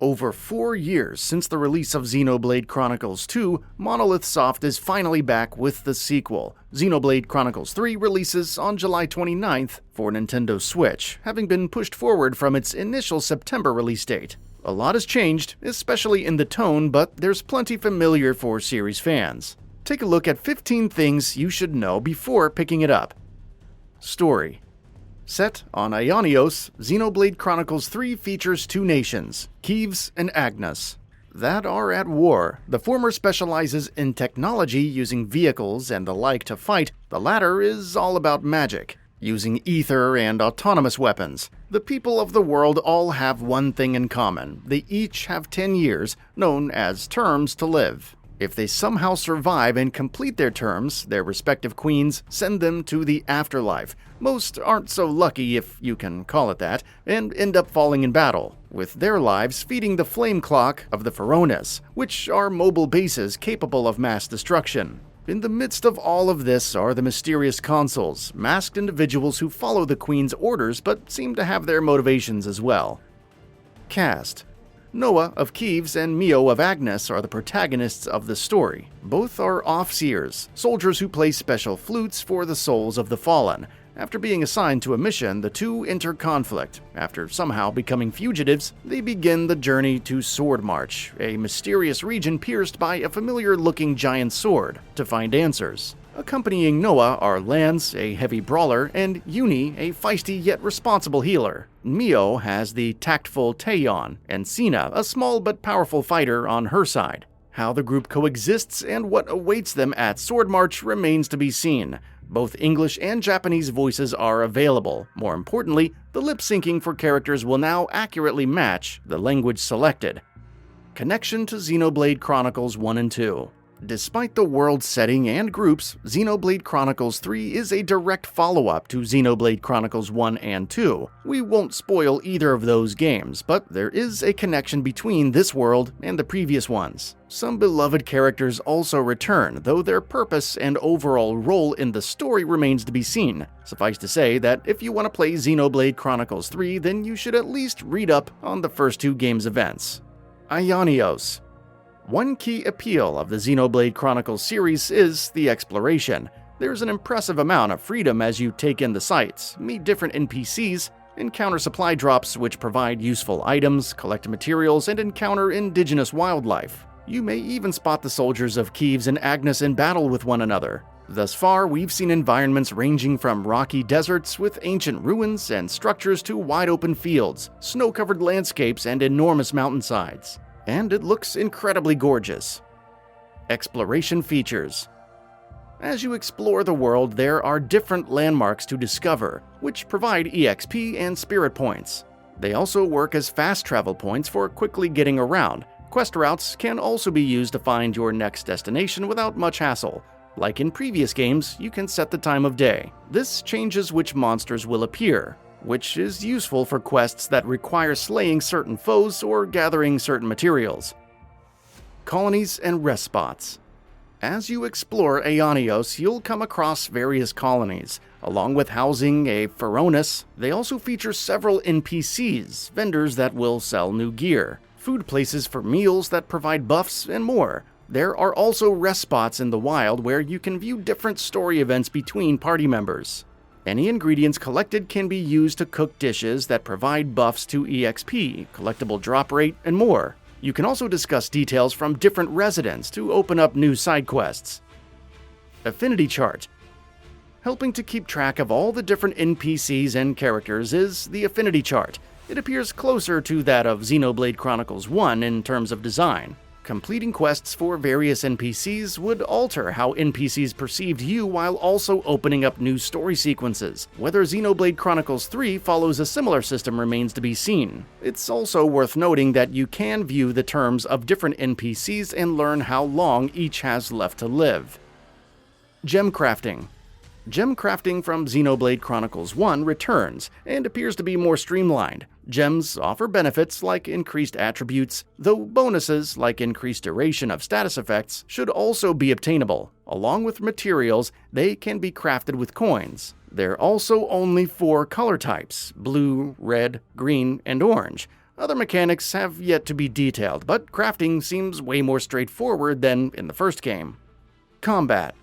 Over 4 years since the release of Xenoblade Chronicles 2, Monolith Soft is finally back with the sequel. Xenoblade Chronicles 3 releases on July 29th for Nintendo Switch, having been pushed forward from its initial September release date. A lot has changed, especially in the tone, but there's plenty familiar for series fans. Take a look at 15 things you should know before picking it up. Story. Set on Ionios, Xenoblade Chronicles 3 features two nations, Kiev and Agnes, that are at war. The former specializes in technology using vehicles and the like to fight. The latter is all about magic, using ether and autonomous weapons. The people of the world all have one thing in common. They each have 10 years, known as terms, to live. If they somehow survive and complete their terms, their respective queens send them to the afterlife. Most aren't so lucky, if you can call it that, and end up falling in battle, with their lives feeding the flame clock of the Pharaohs, which are mobile bases capable of mass destruction. In the midst of all of this are the mysterious consuls, masked individuals who follow the queen's orders but seem to have their motivations as well. Cast. Noah of Kiev and Mio of Agnes are the protagonists of the story. Both are Offseers, soldiers who play special flutes for the souls of the fallen. After being assigned to a mission, the two enter conflict. After somehow becoming fugitives, they begin the journey to Sword March, a mysterious region pierced by a familiar-looking giant sword, to find answers. Accompanying Noah are Lance, a heavy brawler, and Uni, a feisty yet responsible healer. Mio has the tactful Taeyeon, and Sina, a small but powerful fighter, on her side. How the group coexists and what awaits them at Sword March remains to be seen. Both English and Japanese voices are available. More importantly, the lip-syncing for characters will now accurately match the language selected. Connection to Xenoblade Chronicles 1 and 2. Despite the world setting and groups, Xenoblade Chronicles 3 is a direct follow-up to Xenoblade Chronicles 1 and 2. We won't spoil either of those games, but there is a connection between this world and the previous ones. Some beloved characters also return, though their purpose and overall role in the story remains to be seen. Suffice to say that if you want to play Xenoblade Chronicles 3, then you should at least read up on the first two games' events. Ionios. One key appeal of the Xenoblade Chronicles series is the exploration. There's an impressive amount of freedom as you take in the sights, meet different NPCs, encounter supply drops which provide useful items, collect materials, and encounter indigenous wildlife. You may even spot the soldiers of Kiev and Agnes in battle with one another. Thus far, we've seen environments ranging from rocky deserts with ancient ruins and structures to wide-open fields, snow-covered landscapes, and enormous mountainsides. And it looks incredibly gorgeous. Exploration features. As you explore the world, there are different landmarks to discover, which provide EXP and spirit points. They also work as fast travel points for quickly getting around. Quest routes can also be used to find your next destination without much hassle. Like in previous games, you can set the time of day. This changes which monsters will appear, which is useful for quests that require slaying certain foes or gathering certain materials. Colonies and rest spots. As you explore Ionios, you'll come across various colonies. Along with housing a Pharaohs, they also feature several NPCs, vendors that will sell new gear, food places for meals that provide buffs, and more. There are also rest spots in the wild where you can view different story events between party members. Any ingredients collected can be used to cook dishes that provide buffs to EXP, collectible drop rate, and more. You can also discuss details from different residents to open up new side quests. Affinity Chart. Helping to keep track of all the different NPCs and characters is the Affinity Chart. It appears closer to that of Xenoblade Chronicles 1 in terms of design. Completing quests for various NPCs would alter how NPCs perceived you while also opening up new story sequences. Whether Xenoblade Chronicles 3 follows a similar system remains to be seen. It's also worth noting that you can view the terms of different NPCs and learn how long each has left to live. Gem crafting. Gem crafting from Xenoblade Chronicles 1 returns and appears to be more streamlined. Gems offer benefits like increased attributes, though bonuses like increased duration of status effects should also be obtainable. Along with materials, they can be crafted with coins. There are also only 4 color types: blue, red, green, and orange. Other mechanics have yet to be detailed, but crafting seems way more straightforward than in the first game. Combat.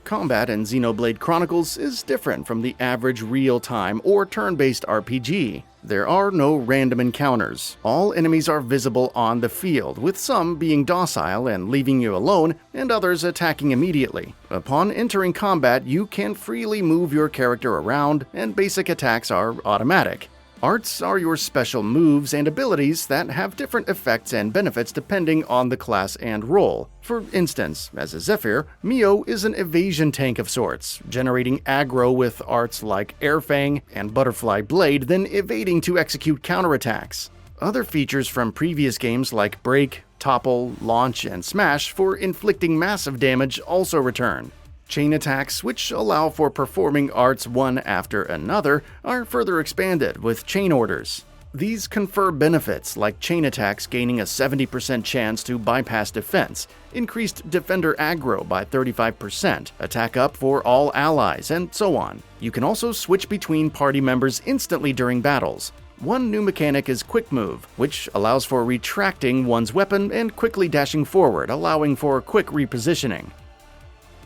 Combat in Xenoblade Chronicles is different from the average real-time or turn-based RPG. There are no random encounters. All enemies are visible on the field, with some being docile and leaving you alone, and others attacking immediately. Upon entering combat, you can freely move your character around, and basic attacks are automatic. Arts are your special moves and abilities that have different effects and benefits depending on the class and role. For instance, as a Zephyr, Mio is an evasion tank of sorts, generating aggro with arts like Air Fang and Butterfly Blade, then evading to execute counterattacks. Other features from previous games like Break, Topple, Launch, and Smash for inflicting massive damage also return. Chain attacks, which allow for performing arts one after another, are further expanded with chain orders. These confer benefits like chain attacks gaining a 70% chance to bypass defense, increased defender aggro by 35%, attack up for all allies, and so on. You can also switch between party members instantly during battles. One new mechanic is Quick Move, which allows for retracting one's weapon and quickly dashing forward, allowing for quick repositioning.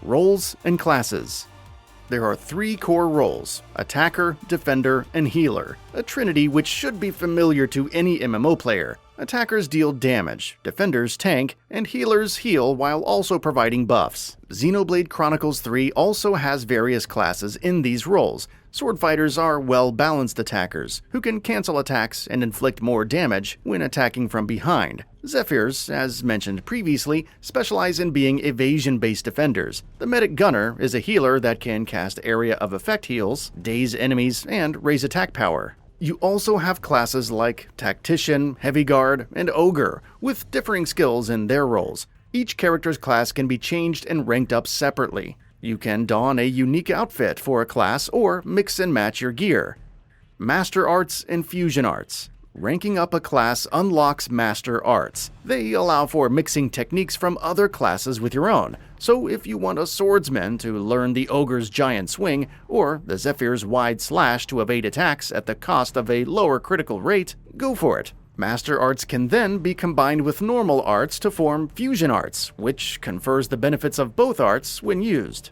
Roles and classes. There are 3 core roles: Attacker, Defender, and Healer, a trinity which should be familiar to any MMO player. Attackers deal damage, defenders tank, and healers heal while also providing buffs. Xenoblade Chronicles 3 also has various classes in these roles. Sword fighters are well-balanced attackers, who can cancel attacks and inflict more damage when attacking from behind. Zephyrs, as mentioned previously, specialize in being evasion-based defenders. The Medic Gunner is a healer that can cast area of effect heals, daze enemies, and raise attack power. You also have classes like Tactician, Heavy Guard, and Ogre, with differing skills in their roles. Each character's class can be changed and ranked up separately. You can don a unique outfit for a class or mix and match your gear. Master Arts and Fusion Arts. Ranking up a class unlocks Master Arts. They allow for mixing techniques from other classes with your own. So if you want a swordsman to learn the Ogre's giant swing, or the Zephyr's wide slash to evade attacks at the cost of a lower critical rate, go for it. Master Arts can then be combined with normal arts to form Fusion Arts, which confers the benefits of both arts when used.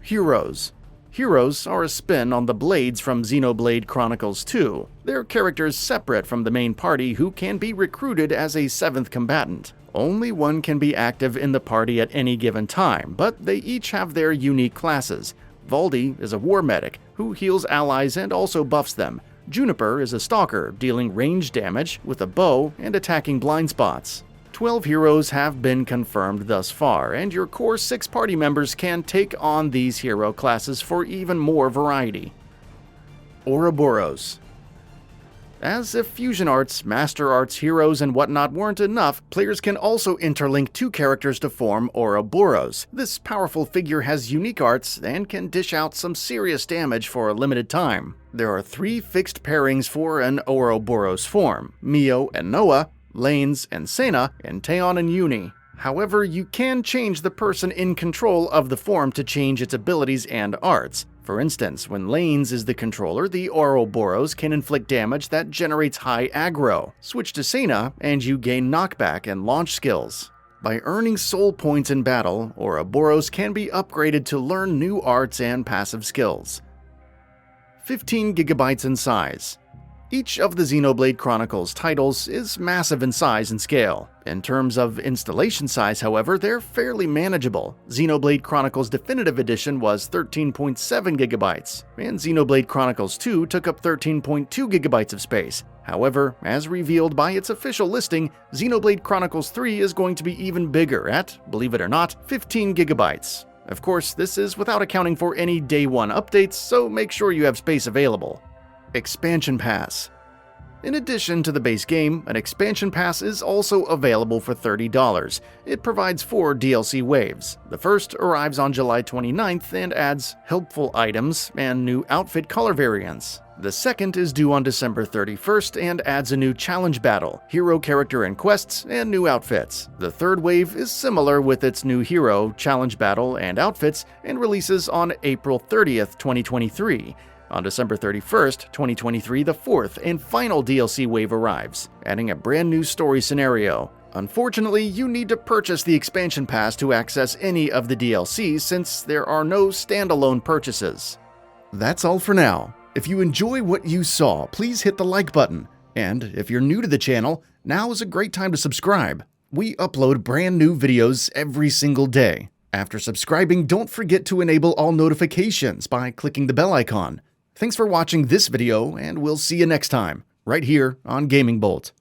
Heroes. Heroes are a spin on the Blades from Xenoblade Chronicles 2. They're characters separate from the main party who can be recruited as a 7th combatant. Only one can be active in the party at any given time, but they each have their unique classes. Valdi is a war medic who heals allies and also buffs them. Juniper is a stalker, dealing range damage with a bow and attacking blind spots. 12 heroes have been confirmed thus far, and your core 6 party members can take on these hero classes for even more variety. Oroboros. As if Fusion Arts, Master Arts, Heroes, and whatnot weren't enough, players can also interlink 2 characters to form Oroboros. This powerful figure has unique arts and can dish out some serious damage for a limited time. There are 3 fixed pairings for an Oroboros form: Mio and Noah, Lanes and Sena, and Teon and Uni. However, you can change the person in control of the form to change its abilities and arts. For instance, when Lanes is the controller, the Oroboros can inflict damage that generates high aggro. Switch to Sena, and you gain knockback and launch skills. By earning soul points in battle, Oroboros can be upgraded to learn new arts and passive skills. 15 GB in size. Each of the Xenoblade Chronicles titles is massive in size and scale. In terms of installation size, however, they're fairly manageable. Xenoblade Chronicles Definitive Edition was 13.7 GB, and Xenoblade Chronicles 2 took up 13.2 GB of space. However, as revealed by its official listing, Xenoblade Chronicles 3 is going to be even bigger at, believe it or not, 15 GB. Of course, this is without accounting for any Day 1 updates, so make sure you have space available. Expansion Pass. In addition to the base game, an expansion pass is also available for $30. It provides 4 DLC waves. The first arrives on July 29th and adds helpful items and new outfit color variants. The second is due on December 31st and adds a new challenge battle, hero character and quests, and new outfits. The third wave is similar with its new hero, challenge battle, and outfits, and releases on April 30th, 2023. On December 31st, 2023, the fourth and final DLC wave arrives, adding a brand new story scenario. Unfortunately, you need to purchase the expansion pass to access any of the DLCs since there are no standalone purchases. That's all for now. If you enjoy what you saw, please hit the like button. And if you're new to the channel, now is a great time to subscribe. We upload brand new videos every single day. After subscribing, don't forget to enable all notifications by clicking the bell icon. Thanks for watching this video, and we'll see you next time, right here on GamingBolt.